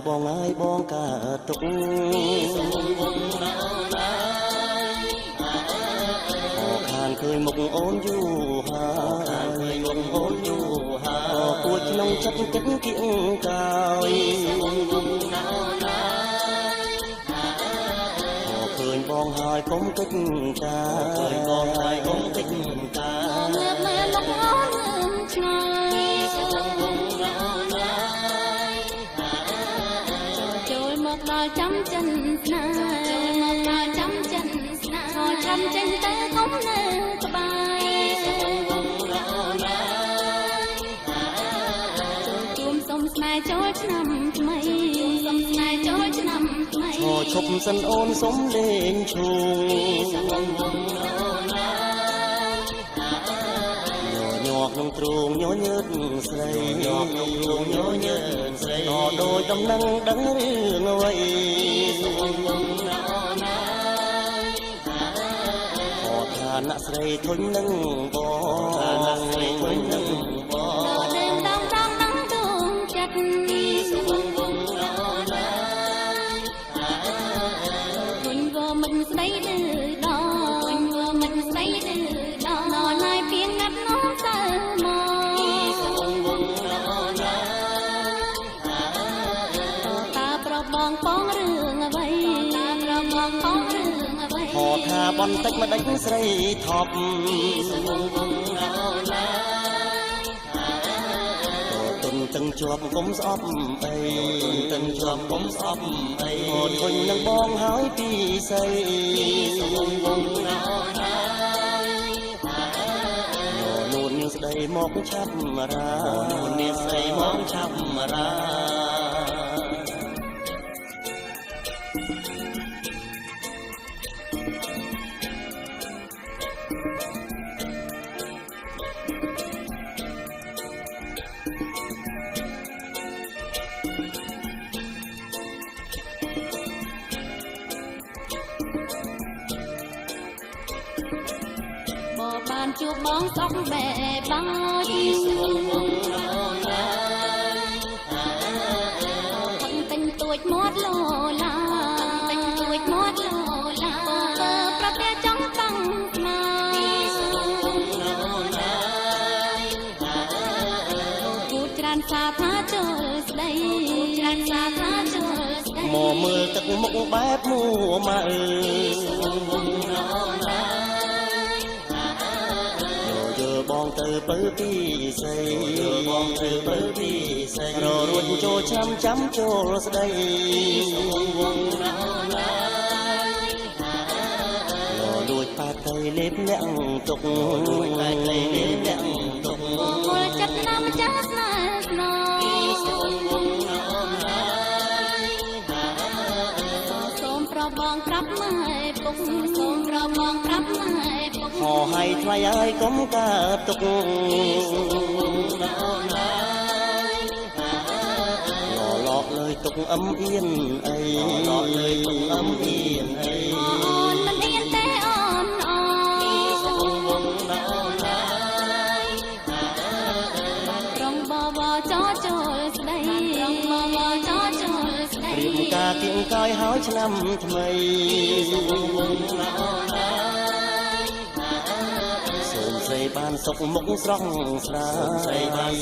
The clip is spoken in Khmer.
បងអើយបងកើតទុកខានឃើញមុខអូនយូរហើយគួចក្នុងចិត្តគិតគៀងកាយឃើញបងហើយកុំគិតកាបងើយកុំគិតកាងើបមើលមកអូនឆ្ងាយចូលមកដល់ចាំចិនស្នេហ៍ចាំចិនស្នេហ៍ចាំចិនទៅកុំនៅក្បែរចូលសុំស្នេហ៍ចូលឆ្នាំថ្មីឈប់សិនអូនសុំលេងឈូងញ័រក្នុងទ្រូងញញើតស្រីដូចដំណឹងដឹងរឿងអ្វីខកឋានៈស្រីធុញនឹងបងដើមដំដឹងដួងចិត្តមិនស្ដីดื้อដល់មិនស្ដីดื้อដល់ហើយពីណាត់នោះទៅមកតើប្របងបងរឿងអ្វីខកថាបន្តិចម្ដេចស្រីថប់ទាំងជាប់កុំស្អប់អីអូនធុញនឹងបងហើយពីស្អីនួននាងស្ដីមកឆាប់រាបានជួបបងស្អប់បែបបាយទិញទួចមាត់លោឡាប្រទះចង់តាំងស្មាគូច្រើនសាថាចូលស្ដីមកមើលទឹកមុខបែបមួម៉ៅបងទៅបើពីស្អីររួចចូលចាំចូលស្ដីលួចប៉ាទៅលេបលាក់ទុកមូលចិត្តណាម្ចាស់ស្នេហ៍ស្នងសូមប្របងប្រាប់ម៉ែពុកហោឲ្យថ្លៃឲ្យកុំកើតទុកឡកលើទុកអឹមអៀនអីអូនមិនអៀនទេអូនរងបបចូលស្ដីព្រៀបការទៀងកាយហើយឆ្នាំថ្មីបានសុខមុខស្រស់ស្រាយ